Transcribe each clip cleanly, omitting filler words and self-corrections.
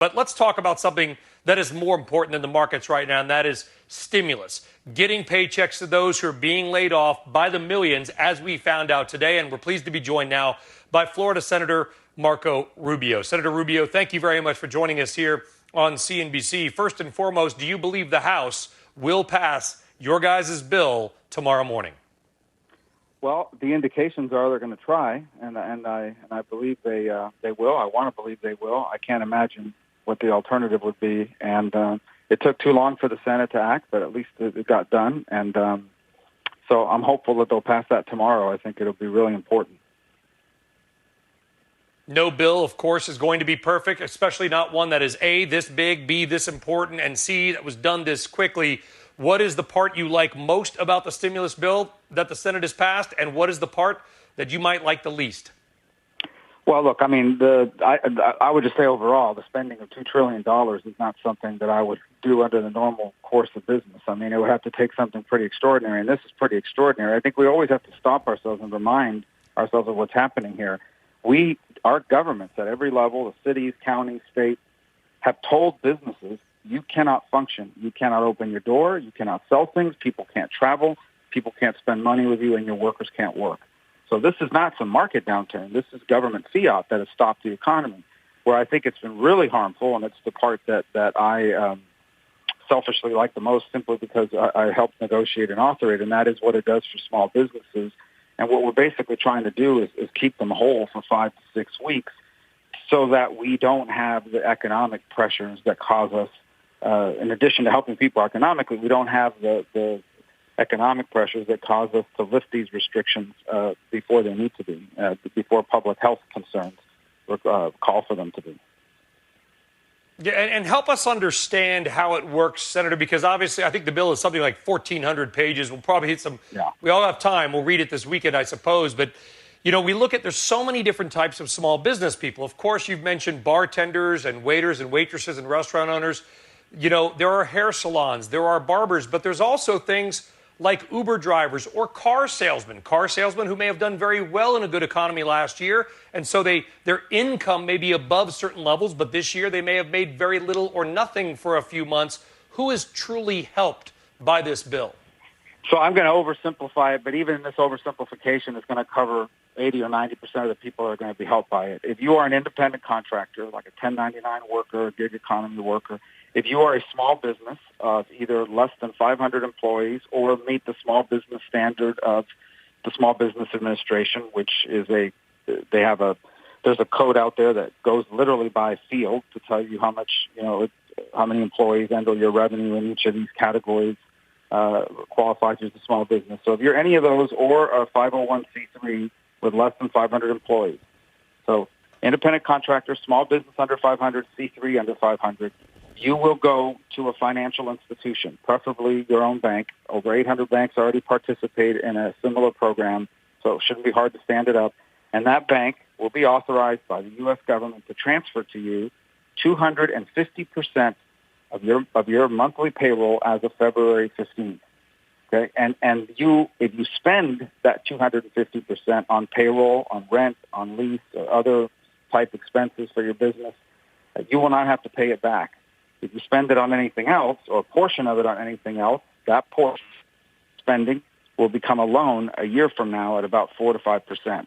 But let's talk about something that is more important than the markets right now, and that is stimulus. Getting paychecks to those who are being laid off by the millions, as we found out today. And we're pleased to be joined now by Florida Senator Marco Rubio. Senator Rubio, thank you very much for joining us here on CNBC. First and foremost, do you believe the House will pass your guys' bill tomorrow morning? Well, the indications are they're going to try, and I believe they will. I want to believe they will. I can't imagine what the alternative would be, and it took too long for the Senate to act, but at least it got done, and so I'm hopeful that they'll pass that tomorrow. I think it'll be really important. No bill, of course, is going to be perfect, especially not one that is A, this big, B, this important, and C, that was done this quickly. What is the part you like most about the stimulus bill that the Senate has passed, and what is the part that you might like the least? Well, look, I mean, I would just say overall, the spending of $2 trillion is not something that I would do under the normal course of business. I mean, it would have to take something pretty extraordinary, and this is pretty extraordinary. I think we always have to stop ourselves and remind ourselves of what's happening here. Our governments at every level, the cities, counties, states, have told businesses, you cannot function. You cannot open your door. You cannot sell things. People can't travel. People can't spend money with you, and your workers can't work. So this is not some market downturn. This is government fiat that has stopped the economy. Where I think it's been really harmful, and it's the part that I selfishly like the most, simply because I helped negotiate and author it, and that is what it does for small businesses. And what we're basically trying to do is keep them whole for 5 to 6 weeks so that we don't have the economic pressures that cause us, in addition to helping people economically, we don't have the economic pressures that cause us to lift these restrictions before they need to be, before public health concerns call for them to be. Yeah, and help us understand how it works, Senator, because obviously I think the bill is something like 1,400 pages. We'll probably hit some. Yeah. We all have time. We'll read it this weekend, I suppose. But, you know, we look at there's so many different types of small business people. Of course, you've mentioned bartenders and waiters and waitresses and restaurant owners. You know, there are hair salons, there are barbers, but there's also things like Uber drivers or car salesmen who may have done very well in a good economy last year. And so their income may be above certain levels, but this year they may have made very little or nothing for a few months. Who is truly helped by this bill? So I'm going to oversimplify it, but even in this oversimplification, it's going to cover 80 or 90% of the people that are going to be helped by it. If you are an independent contractor, like a 1099 worker, a gig economy worker, if you are a small business of either less than 500 employees or meet the small business standard of the Small Business Administration, which is there's a code out there that goes literally by field to tell you how much, how many employees and/or your revenue in each of these categories qualifies as a small business. So if you're any of those or a 501c3 with less than 500 employees, so independent contractor, small business under 500, C3 under 500, you will go to a financial institution, preferably your own bank. Over 800 banks already participate in a similar program, so it shouldn't be hard to stand it up. And that bank will be authorized by the U.S. government to transfer to you 250% of your monthly payroll as of February 15th. Okay, and if you spend that 250% on payroll, on rent, on lease, or other type expenses for your business, you will not have to pay it back. If you spend it on anything else, or a portion of it on anything else, that portion spending will become a loan a year from now at about 4 to 5%.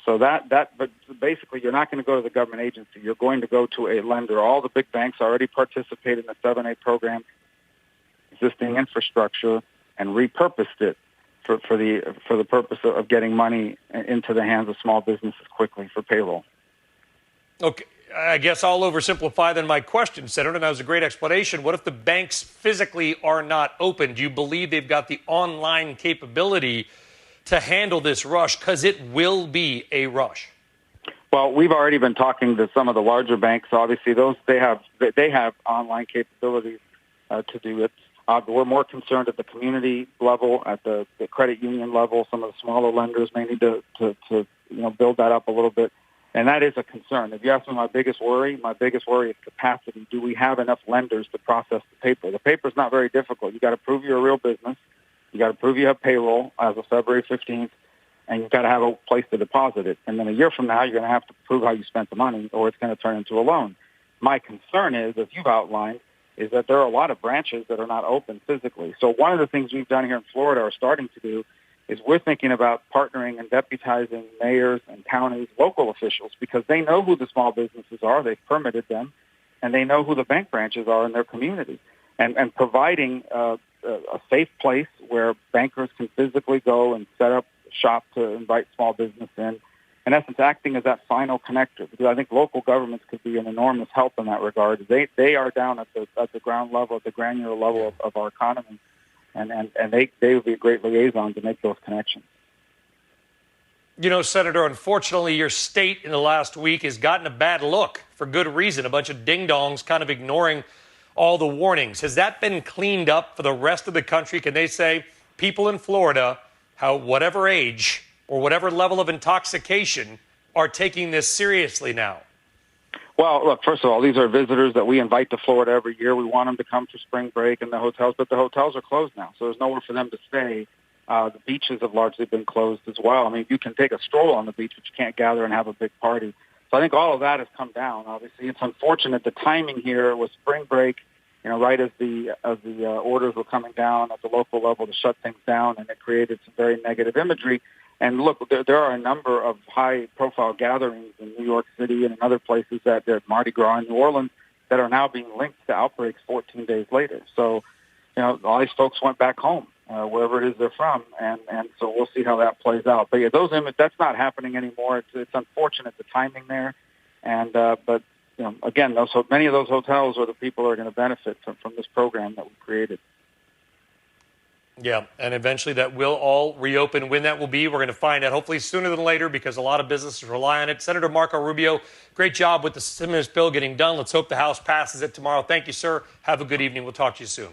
So but basically, you're not going to go to the government agency. You're going to go to a lender. All the big banks already participate in the 7A program, existing infrastructure, and repurposed it for the purpose of getting money into the hands of small businesses quickly for payroll. Okay. I guess I'll oversimplify then my question, Senator, and that was a great explanation. What if the banks physically are not open? Do you believe they've got the online capability to handle this rush? Because it will be a rush. Well, we've already been talking to some of the larger banks. Obviously, they have online capabilities to do it. We're more concerned at the community level, at the credit union level. Some of the smaller lenders may need to build that up a little bit. And that is a concern. If you ask me my biggest worry is capacity. Do we have enough lenders to process the paper? The paper is not very difficult. You got to prove you're a real business. You got to prove you have payroll as of February 15th, and you've got to have a place to deposit it. And then a year from now, you're going to have to prove how you spent the money, or it's going to turn into a loan. My concern is, as you've outlined, is that there are a lot of branches that are not open physically. So one of the things we've done here in Florida, or starting to do, is we're thinking about partnering and deputizing mayors and counties, local officials, because they know who the small businesses are, they've permitted them, and they know who the bank branches are in their community. And providing a safe place where bankers can physically go and set up shop to invite small business in essence, acting as that final connector, because I think local governments could be an enormous help in that regard. They are down at the ground level, at the granular level of our economy, and they would be a great liaison to make those connections. You know, Senator, unfortunately, your state in the last week has gotten a bad look for good reason. A bunch of ding-dongs kind of ignoring all the warnings. Has that been cleaned up for the rest of the country? Can they say people in Florida, whatever age or whatever level of intoxication, are taking this seriously now? Well, look, first of all, these are visitors that we invite to Florida every year. We want them to come for spring break in the hotels, but the hotels are closed now, so there's nowhere for them to stay. The beaches have largely been closed as well. I mean, you can take a stroll on the beach, but you can't gather and have a big party. So I think all of that has come down. Obviously, it's unfortunate. The timing here was spring break, right as the orders were coming down at the local level to shut things down, and it created some very negative imagery. And look, there are a number of high-profile gatherings in New York City and in other places that Mardi Gras in New Orleans that are now being linked to outbreaks 14 days later. So, all these folks went back home, wherever it is they're from, and so we'll see how that plays out. But yeah, that's not happening anymore. It's unfortunate the timing there, and but again, many of those hotels are the people who are going to benefit from this program that we created. Yeah, and eventually that will all reopen. When that will be, we're going to find out hopefully sooner than later, because a lot of businesses rely on it. Senator Marco Rubio, great job with the stimulus bill getting done. Let's hope the House passes it tomorrow. Thank you, sir. Have a good evening. We'll talk to you soon.